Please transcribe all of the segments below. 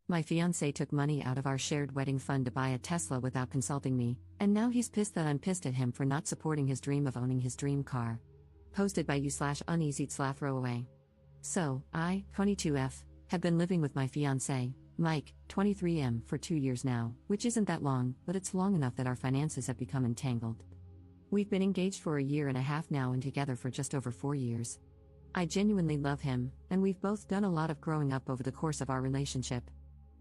My fiancé took money out of our shared wedding fund to buy a Tesla without consulting me, and now he's pissed that I'm pissed at him for not supporting his dream of owning his dream car. Posted by you/uneasy/throwaway. So, I, 22F, have been living with my fiancé, Mike, 23M, for 2 years now, which isn't that long, but it's long enough that our finances have become entangled. We've been engaged for a year and a half now and together for just over 4 years. I genuinely love him, and we've both done a lot of growing up over the course of our relationship.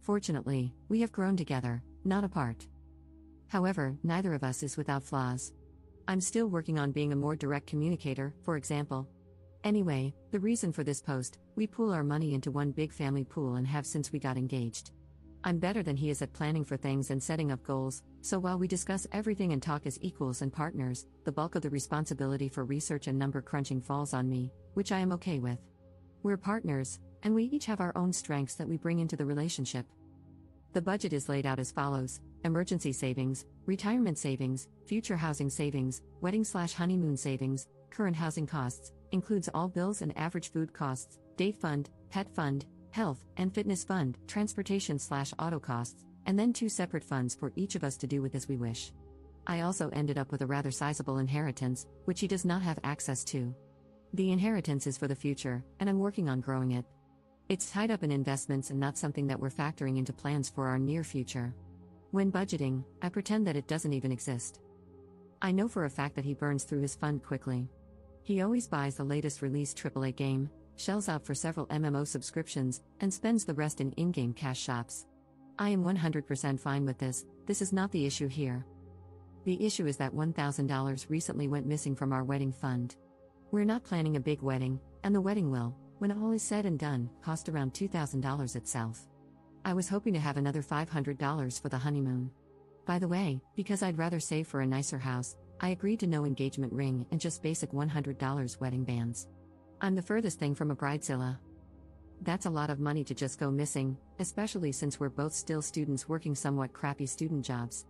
Fortunately, we have grown together, not apart. However, neither of us is without flaws. I'm still working on being a more direct communicator, for example. Anyway, the reason for this post: we pool our money into one big family pool and have since we got engaged. I'm better than he is at planning for things and setting up goals, so while we discuss everything and talk as equals and partners, the bulk of the responsibility for research and number crunching falls on me, which I am okay with. We're partners, and we each have our own strengths that we bring into the relationship. The budget is laid out as follows: emergency savings, retirement savings, future housing savings, wedding/honeymoon savings, current housing costs, includes all bills and average food costs, date fund, pet fund, health and fitness fund, transportation/auto costs, and then 2 separate funds for each of us to do with as we wish. I also ended up with a rather sizable inheritance, which he does not have access to. The inheritance is for the future, and I'm working on growing it. It's tied up in investments and not something that we're factoring into plans for our near future. When budgeting, I pretend that it doesn't even exist. I know for a fact that he burns through his fund quickly. He always buys the latest released AAA game, shells out for several MMO subscriptions, and spends the rest in in-game cash shops. I am 100% fine with this. This is not the issue here. The issue is that $1,000 recently went missing from our wedding fund. We're not planning a big wedding, and the wedding will, when all is said and done, cost around $2,000 itself. I was hoping to have another $500 for the honeymoon. By the way, because I'd rather save for a nicer house, I agreed to no engagement ring and just basic $100 wedding bands. I'm the furthest thing from a bridezilla. That's a lot of money to just go missing, especially since we're both still students working somewhat crappy student jobs.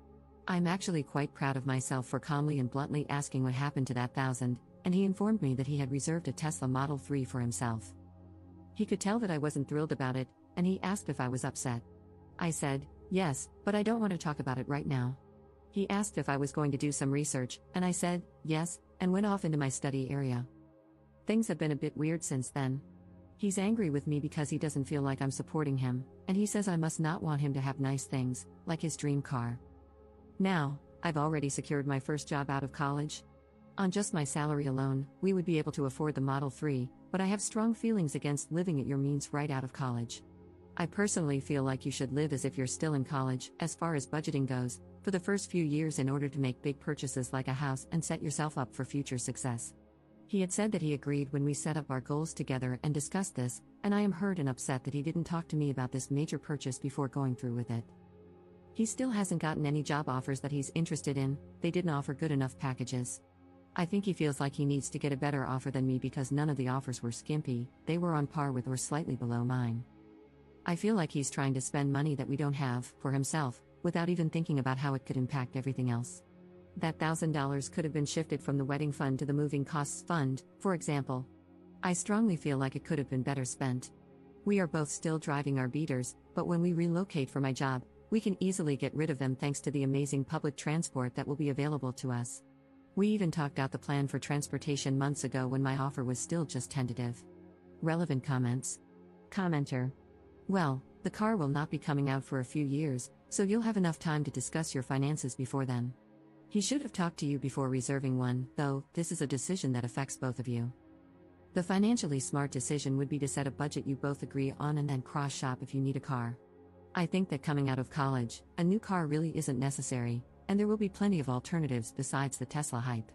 I'm actually quite proud of myself for calmly and bluntly asking what happened to that $1,000, and he informed me that he had reserved a Tesla Model 3 for himself. He could tell that I wasn't thrilled about it, and he asked if I was upset. I said, yes, but I don't want to talk about it right now. He asked if I was going to do some research, and I said, yes, and went off into my study area. Things have been a bit weird since then. He's angry with me because he doesn't feel like I'm supporting him, and he says I must not want him to have nice things, like his dream car. Now, I've already secured my first job out of college. On just my salary alone, we would be able to afford the Model 3, but I have strong feelings against living at your means right out of college. I personally feel like you should live as if you're still in college, as far as budgeting goes, for the first few years in order to make big purchases like a house and set yourself up for future success. He had said that he agreed when we set up our goals together and discussed this, and I am hurt and upset that he didn't talk to me about this major purchase before going through with it. He still hasn't gotten any job offers that he's interested in. They didn't offer good enough packages. I think he feels like he needs to get a better offer than me because none of the offers were skimpy, they were on par with or slightly below mine. I feel like he's trying to spend money that we don't have, for himself, without even thinking about how it could impact everything else. That $1,000 could have been shifted from the wedding fund to the moving costs fund, for example. I strongly feel like it could have been better spent. We are both still driving our beaters, but when we relocate for my job, we can easily get rid of them thanks to the amazing public transport that will be available to us. We even talked out the plan for transportation months ago when my offer was still just tentative. Relevant comments. Commenter. Well, the car will not be coming out for a few years, so you'll have enough time to discuss your finances before then. He should have talked to you before reserving one, though. This is a decision that affects both of you. The financially smart decision would be to set a budget you both agree on and then cross-shop if you need a car. I think that coming out of college, a new car really isn't necessary, and there will be plenty of alternatives besides the Tesla hype.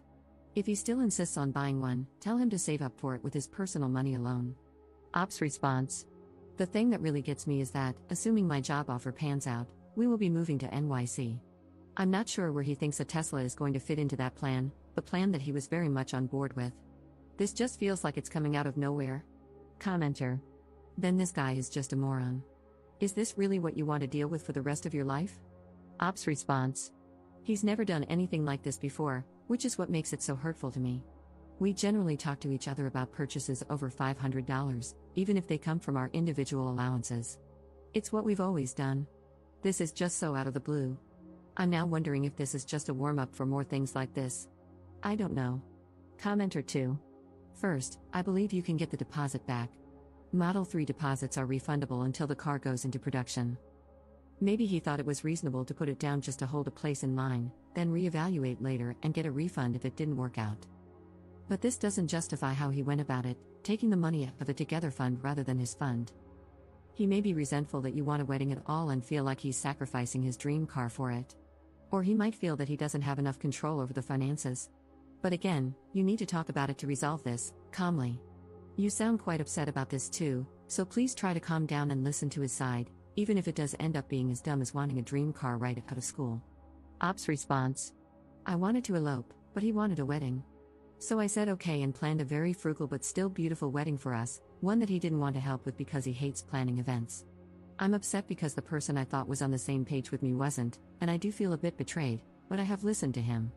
If he still insists on buying one, tell him to save up for it with his personal money alone. Ops response. The thing that really gets me is that, assuming my job offer pans out, we will be moving to NYC. I'm not sure where he thinks a Tesla is going to fit into that plan, the plan that he was very much on board with. This just feels like it's coming out of nowhere. Commenter. Then this guy is just a moron. Is this really what you want to deal with for the rest of your life? Ops response. He's never done anything like this before, which is what makes it so hurtful to me. We generally talk to each other about purchases over $500, even if they come from our individual allowances. It's what we've always done. This is just so out of the blue. I'm now wondering if this is just a warm-up for more things like this. I don't know. Commenter 2. First, I believe you can get the deposit back. Model 3 deposits are refundable until the car goes into production. Maybe he thought it was reasonable to put it down just to hold a place in line, then reevaluate later and get a refund if it didn't work out. But this doesn't justify how he went about it, taking the money out of the Together fund rather than his fund. He may be resentful that you want a wedding at all and feel like he's sacrificing his dream car for it. Or he might feel that he doesn't have enough control over the finances. But again, you need to talk about it to resolve this, calmly. You sound quite upset about this too, so please try to calm down and listen to his side, even if it does end up being as dumb as wanting a dream car right out of school. Op's response. I wanted to elope, but he wanted a wedding. So I said okay and planned a very frugal but still beautiful wedding for us, one that he didn't want to help with because he hates planning events. I'm upset because the person I thought was on the same page with me wasn't, and I do feel a bit betrayed, but I have listened to him.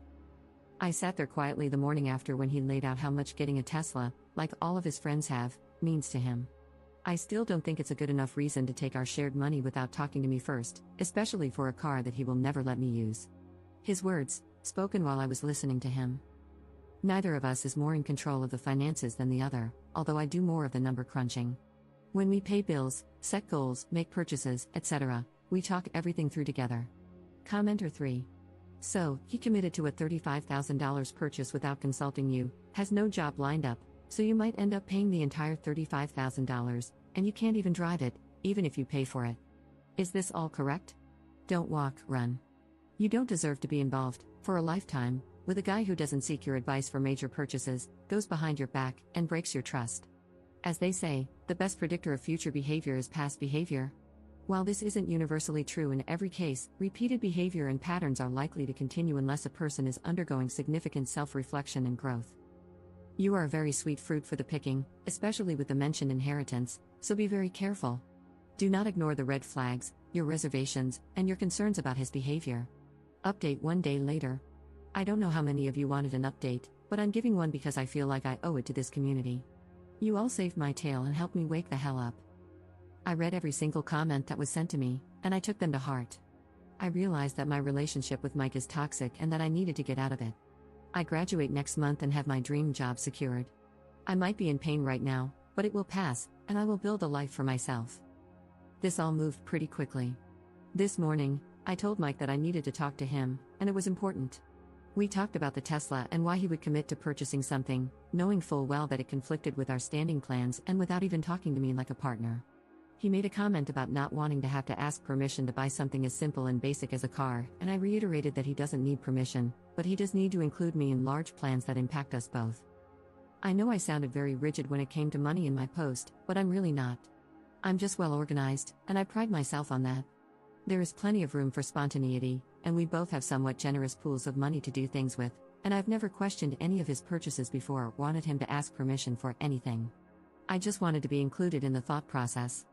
I sat there quietly the morning after when he laid out how much getting a Tesla, like all of his friends have, means to him. I still don't think it's a good enough reason to take our shared money without talking to me first, especially for a car that he will never let me use. His words, spoken while I was listening to him. Neither of us is more in control of the finances than the other, although I do more of the number crunching. When we pay bills, set goals, make purchases, etc., we talk everything through together. Commenter 3. So, he committed to a $35,000 purchase without consulting you, has no job lined up, so you might end up paying the entire $35,000, and you can't even drive it, even if you pay for it. Is this all correct? Don't walk, run. You don't deserve to be involved, for a lifetime, with a guy who doesn't seek your advice for major purchases, goes behind your back, and breaks your trust. As they say, the best predictor of future behavior is past behavior. While this isn't universally true in every case, repeated behavior and patterns are likely to continue unless a person is undergoing significant self-reflection and growth. You are a very sweet fruit for the picking, especially with the mentioned inheritance, so be very careful. Do not ignore the red flags, your reservations, and your concerns about his behavior. Update 1 day later. I don't know how many of you wanted an update, but I'm giving one because I feel like I owe it to this community. You all saved my tail and helped me wake the hell up. I read every single comment that was sent to me, and I took them to heart. I realized that my relationship with Mike is toxic and that I needed to get out of it. I graduate next month and have my dream job secured. I might be in pain right now, but it will pass, and I will build a life for myself. This all moved pretty quickly. This morning, I told Mike that I needed to talk to him, and it was important. We talked about the Tesla and why he would commit to purchasing something, knowing full well that it conflicted with our standing plans and without even talking to me like a partner. He made a comment about not wanting to have to ask permission to buy something as simple and basic as a car, and I reiterated that he doesn't need permission, but he does need to include me in large plans that impact us both. I know I sounded very rigid when it came to money in my post, but I'm really not. I'm just well organized, and I pride myself on that. There is plenty of room for spontaneity, and we both have somewhat generous pools of money to do things with, and I've never questioned any of his purchases before or wanted him to ask permission for anything. I just wanted to be included in the thought process.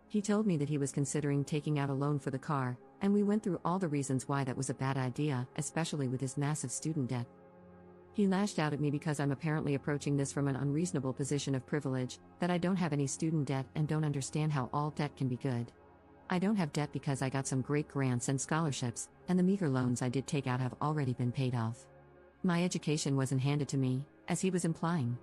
He told me that he was considering taking out a loan for the car, and we went through all the reasons why that was a bad idea, especially with his massive student debt. He lashed out at me because I'm apparently approaching this from an unreasonable position of privilege, that I don't have any student debt and don't understand how all debt can be good. I don't have debt because I got some great grants and scholarships, and the meager loans I did take out have already been paid off. My education wasn't handed to me, as he was implying.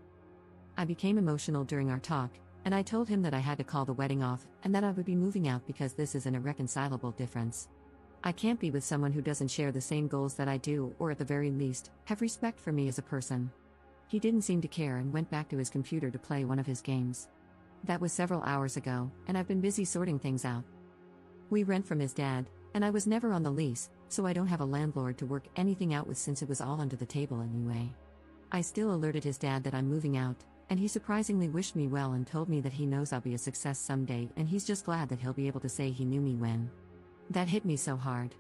I became emotional during our talk, and I told him that I had to call the wedding off and that I would be moving out because this is an irreconcilable difference. I can't be with someone who doesn't share the same goals that I do, or at the very least, have respect for me as a person. He didn't seem to care and went back to his computer to play one of his games. That was several hours ago, and I've been busy sorting things out. We rent from his dad, and I was never on the lease, so I don't have a landlord to work anything out with since it was all under the table anyway. I still alerted his dad that I'm moving out, and he surprisingly wished me well and told me that he knows I'll be a success someday and he's just glad that he'll be able to say he knew me when. That hit me so hard.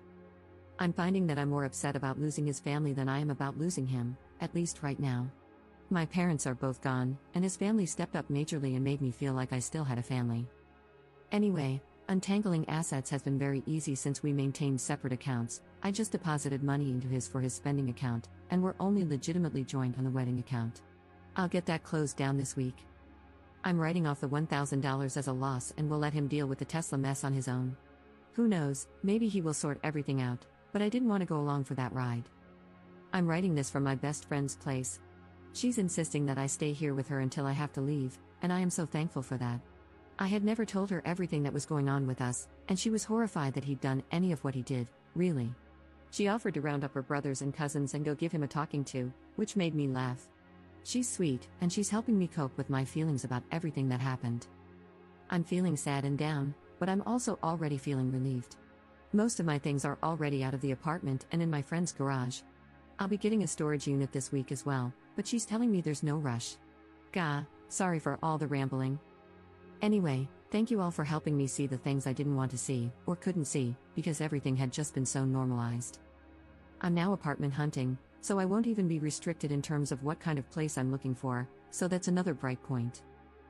I'm finding that I'm more upset about losing his family than I am about losing him, at least right now. My parents are both gone, and his family stepped up majorly and made me feel like I still had a family. Anyway, untangling assets has been very easy since we maintained separate accounts. I just deposited money into his for his spending account, and we're only legitimately joined on the wedding account. I'll get that closed down this week. I'm writing off the $1,000 as a loss and will let him deal with the Tesla mess on his own. Who knows, maybe he will sort everything out, but I didn't want to go along for that ride. I'm writing this from my best friend's place. She's insisting that I stay here with her until I have to leave, and I am so thankful for that. I had never told her everything that was going on with us, and she was horrified that he'd done any of what he did, really. She offered to round up her brothers and cousins and go give him a talking to, which made me laugh. She's sweet, and she's helping me cope with my feelings about everything that happened. I'm feeling sad and down, but I'm also already feeling relieved. Most of my things are already out of the apartment and in my friend's garage. I'll be getting a storage unit this week as well, but she's telling me there's no rush. Gah, sorry for all the rambling. Anyway, thank you all for helping me see the things I didn't want to see, or couldn't see, because everything had just been so normalized. I'm now apartment hunting, so I won't even be restricted in terms of what kind of place I'm looking for, so that's another bright point.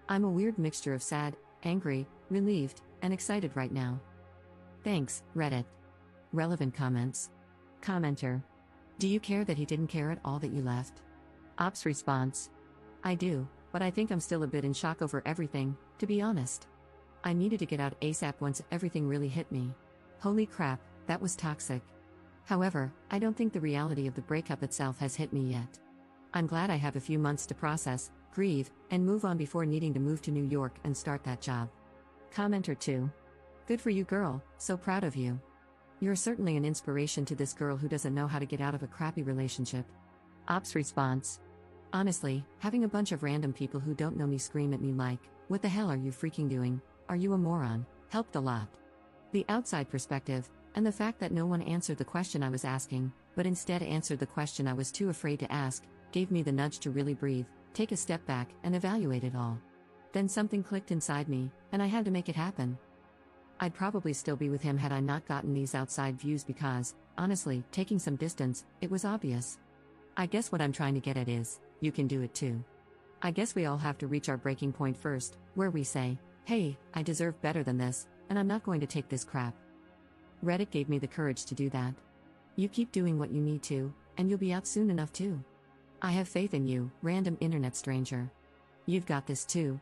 I'm a weird mixture of sad, angry, relieved, and excited right now. Thanks, Reddit. Relevant comments. Commenter. Do you care that he didn't care at all that you left? Ops response. I do, but I think I'm still a bit in shock over everything, to be honest. I needed to get out ASAP once everything really hit me. Holy crap, that was toxic. However, I don't think the reality of the breakup itself has hit me yet. I'm glad I have a few months to process, grieve, and move on before needing to move to New York and start that job. Commenter 2. Good for you, girl, so proud of you. You're certainly an inspiration to this girl who doesn't know how to get out of a crappy relationship. Ops response. Honestly, having a bunch of random people who don't know me scream at me like, "What the hell are you freaking doing? Are you a moron?" helped a lot. The outside perspective, and the fact that no one answered the question I was asking, but instead answered the question I was too afraid to ask, gave me the nudge to really breathe, take a step back, and evaluate it all. Then something clicked inside me, and I had to make it happen. I'd probably still be with him had I not gotten these outside views because, honestly, taking some distance, it was obvious. I guess what I'm trying to get at is, you can do it too. I guess we all have to reach our breaking point first, where we say, hey, I deserve better than this, and I'm not going to take this crap. Reddit gave me the courage to do that. You keep doing what you need to, and you'll be out soon enough too. I have faith in you, random internet stranger. You've got this too,